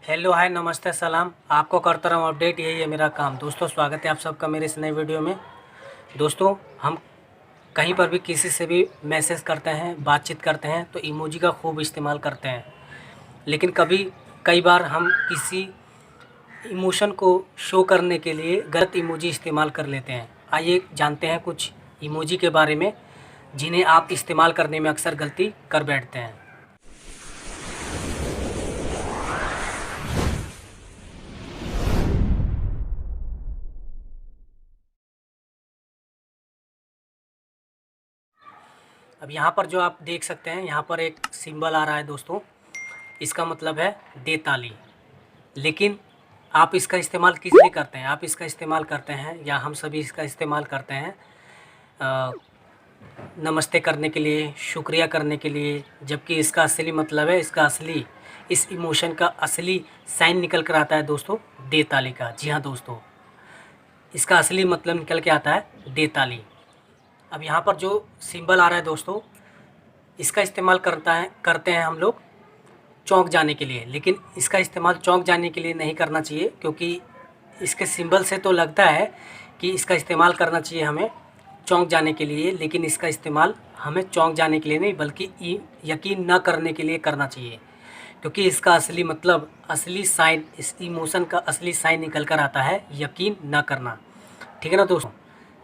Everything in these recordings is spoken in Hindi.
हेलो हाय नमस्ते सलाम। आपको करता रहूँ अपडेट, यही है मेरा काम। दोस्तों स्वागत है आप सबका मेरे इस नए वीडियो में। दोस्तों हम कहीं पर भी किसी से भी मैसेज करते हैं, बातचीत करते हैं तो इमोजी का खूब इस्तेमाल करते हैं। लेकिन कई बार हम किसी इमोशन को शो करने के लिए गलत इमोजी इस्तेमाल कर लेते हैं। आइए जानते हैं कुछ इमोजी के बारे में जिन्हें आप इस्तेमाल करने में अक्सर गलती कर बैठते हैं। अब यहाँ पर जो आप देख सकते हैं, यहाँ पर एक सिंबल आ रहा है दोस्तों, इसका मतलब है दे ताली। लेकिन आप इसका इस्तेमाल किस लिए करते हैं? आप इसका इस्तेमाल करते हैं या हम सभी इसका इस्तेमाल करते हैं नमस्ते करने के लिए, शुक्रिया करने के लिए। जबकि इसका असली मतलब है, इस इमोशन का असली साइन निकल कर आता है दोस्तों दे ताली का। जी हाँ दोस्तों, इसका असली मतलब निकल के आता है दे ताली। अब यहाँ पर जो सिंबल आ रहा है दोस्तों, इसका इस्तेमाल करते हैं हम लोग चौंक जाने के लिए। लेकिन इसका इस्तेमाल चौंक जाने के लिए नहीं करना चाहिए, क्योंकि इसके सिंबल से तो लगता है कि इसका इस्तेमाल करना चाहिए हमें चौंक जाने के लिए। लेकिन इसका इस्तेमाल हमें चौंक जाने के लिए नहीं, बल्कि यकीन न करने के लिए करना चाहिए। क्योंकि इसका असली मतलब, असली साइन, इस इमोशन का असली साइन निकल कर आता है यकीन न करना। ठीक है ना दोस्तों?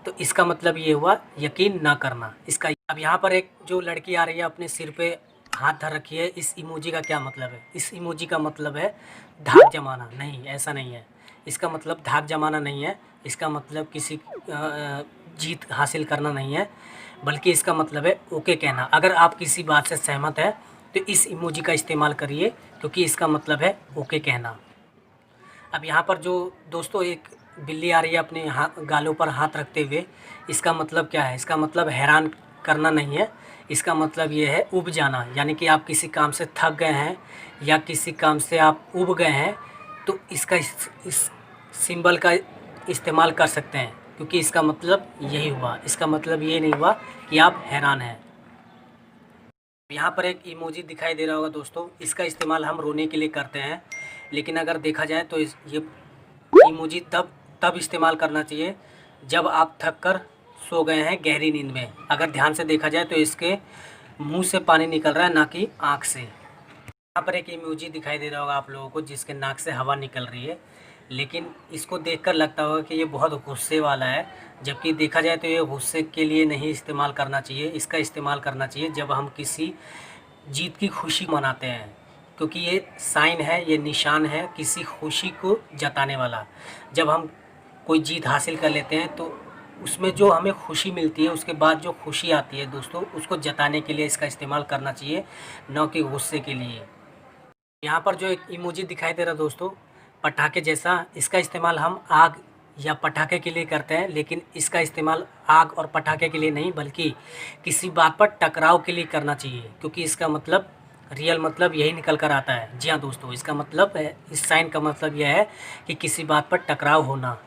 तो इसका मतलब ये हुआ यकीन ना करना इसका। अब यहाँ पर एक जो लड़की आ रही है अपने सिर पे हाथ धर रखी है, इस इमोजी का क्या मतलब है? इस इमोजी का मतलब है धाक जमाना। नहीं, ऐसा नहीं है। इसका मतलब धाक जमाना नहीं है। इसका मतलब किसी जीत हासिल करना नहीं है, बल्कि इसका मतलब है ओके कहना। अगर आप किसी बात से सहमत है तो इस इमोजी का इस्तेमाल करिए, क्योंकि इसका मतलब है ओके कहना। अब यहाँ पर जो दोस्तों एक बिल्ली आ रही है अपने गालों पर हाथ रखते हुए, इसका मतलब क्या है? इसका मतलब हैरान करना नहीं है। इसका मतलब ये है ऊब जाना। यानी कि आप किसी काम से थक गए हैं या किसी काम से आप ऊब गए हैं, तो इस सिंबल का इस्तेमाल कर सकते हैं, क्योंकि इसका मतलब यही हुआ। इसका मतलब ये नहीं हुआ कि आप हैरान हैं। यहाँ पर एक इमोजी दिखाई दे रहा होगा दोस्तों, इसका इस्तेमाल हम रोने के लिए करते हैं। लेकिन अगर देखा जाए तो ये इमोजी तब इस्तेमाल करना चाहिए जब आप थक कर सो गए हैं गहरी नींद में। अगर ध्यान से देखा जाए तो इसके मुंह से पानी निकल रहा है, ना कि आँख से। यहाँ पर एक इमोजी दिखाई दे रहा होगा आप लोगों को, जिसके नाक से हवा निकल रही है। लेकिन इसको देखकर लगता होगा कि ये बहुत गुस्से वाला है, जबकि देखा जाए तो ये गुस्से के लिए नहीं इस्तेमाल करना चाहिए। इसका इस्तेमाल करना चाहिए जब हम किसी जीत की खुशी मनाते हैं, क्योंकि ये साइन है, ये निशान है किसी खुशी को जताने वाला। जब हम कोई जीत हासिल कर लेते हैं तो उसमें जो हमें खुशी मिलती है, उसके बाद जो खुशी आती है दोस्तों, उसको जताने के लिए इसका इस्तेमाल करना चाहिए, न कि गुस्से के लिए। यहाँ पर जो एक इमोजी दिखाई दे रहा है दोस्तों, पटाखे जैसा, इसका इस्तेमाल हम आग या पटाखे के लिए करते हैं। लेकिन इसका इस्तेमाल आग और पटाखे के लिए नहीं, बल्कि किसी बात पर टकराव के लिए करना चाहिए, क्योंकि इसका मतलब, रियल मतलब यही निकल कर आता है। जी हाँ दोस्तों, इसका मतलब है, इस साइन का मतलब यह है कि किसी बात पर टकराव होना।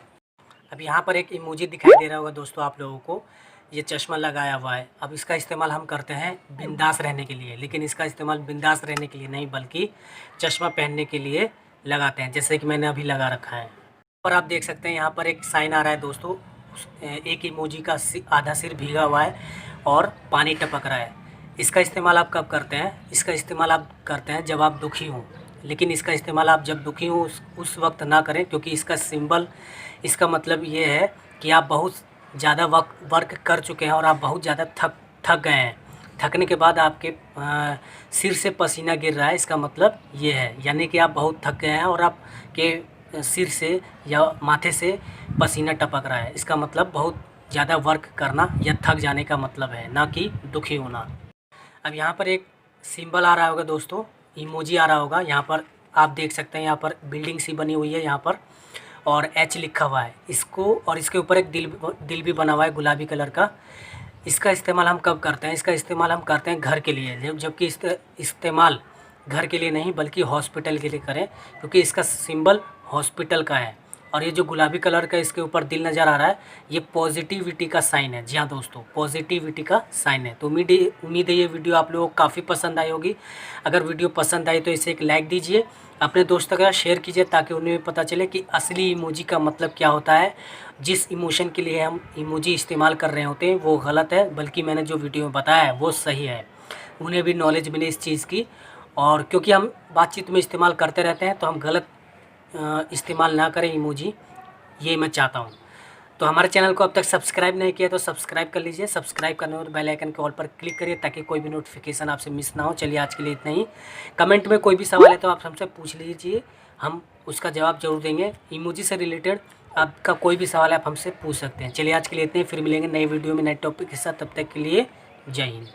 अब यहाँ पर एक इमोजी दिखाई दे रहा होगा दोस्तों आप लोगों को, ये चश्मा लगाया हुआ है। अब इसका इस्तेमाल हम करते हैं बिंदास रहने के लिए। लेकिन इसका इस्तेमाल बिंदास रहने के लिए नहीं, बल्कि चश्मा पहनने के लिए लगाते हैं, जैसे कि मैंने अभी लगा रखा है। और आप देख सकते हैं यहाँ पर एक साइन आ रहा है दोस्तों, एक इमोजी का आधा सिर भीगा हुआ है और पानी टपक रहा है। इसका इस्तेमाल आप कब करते हैं? इसका इस्तेमाल आप करते हैं जब आप दुखी हों। लेकिन इसका इस्तेमाल आप जब दुखी हो उस वक्त ना करें, क्योंकि इसका सिंबल, इसका मतलब ये है कि आप बहुत ज़्यादा वर्क कर चुके हैं और आप बहुत ज़्यादा थक गए हैं। थकने के बाद आपके सिर से पसीना गिर रहा है, इसका मतलब ये है। यानी कि आप बहुत थक गए हैं और आपके सिर से या माथे से पसीना टपक रहा है। इसका मतलब बहुत ज़्यादा वर्क करना या थक जाने का मतलब है, ना कि दुखी होना। अब यहाँ पर एक सिंबल आ रहा होगा दोस्तों, इमोजी आ रहा होगा। यहाँ पर आप देख सकते हैं, यहाँ पर बिल्डिंग सी बनी हुई है यहाँ पर, और एच लिखा हुआ है इसको, और इसके ऊपर एक दिल भी बना हुआ है गुलाबी कलर का। इसका इस्तेमाल हम कब करते हैं? इसका इस्तेमाल हम करते हैं घर के लिए, जबकि इस्तेमाल घर के लिए नहीं, बल्कि हॉस्पिटल के लिए करें, क्योंकि इसका सिंबल हॉस्पिटल का है। और ये जो गुलाबी कलर का इसके ऊपर दिल नज़र आ रहा है, ये पॉजिटिविटी का साइन है। जी हाँ दोस्तों, पॉजिटिविटी का साइन है। तो उम्मीद है ये वीडियो आप लोगों को काफ़ी पसंद आई होगी। अगर वीडियो पसंद आई तो इसे एक लाइक दीजिए, अपने दोस्तों के साथ शेयर कीजिए, ताकि उन्हें भी पता चले कि असली इमोजी का मतलब क्या होता है। जिस इमोशन के लिए हम इमोजी इस्तेमाल कर रहे होते हैं वो गलत है, बल्कि मैंने जो वीडियो में बताया है वो सही है। उन्हें भी नॉलेज मिले इस चीज़ की, और क्योंकि हम बातचीत में इस्तेमाल करते रहते हैं तो हम गलत इस्तेमाल ना करें इमोजी, ये मैं चाहता हूँ। तो हमारे चैनल को अब तक सब्सक्राइब नहीं किया तो सब्सक्राइब कर लीजिए। सब्सक्राइब करने और बेल आइकन के ऑल पर क्लिक करिए, ताकि कोई भी नोटिफिकेशन आपसे मिस ना हो। चलिए आज के लिए इतना ही। कमेंट में कोई भी सवाल है तो आप हमसे पूछ लीजिए, हम उसका जवाब जरूर देंगे। इमोजी से रिलेटेड आपका कोई भी सवाल है आप हमसे पूछ सकते हैं। चलिए आज के लिए इतने ही, फिर मिलेंगे नई वीडियो में नए टॉपिक के साथ। तब तक के लिए जय हिंद।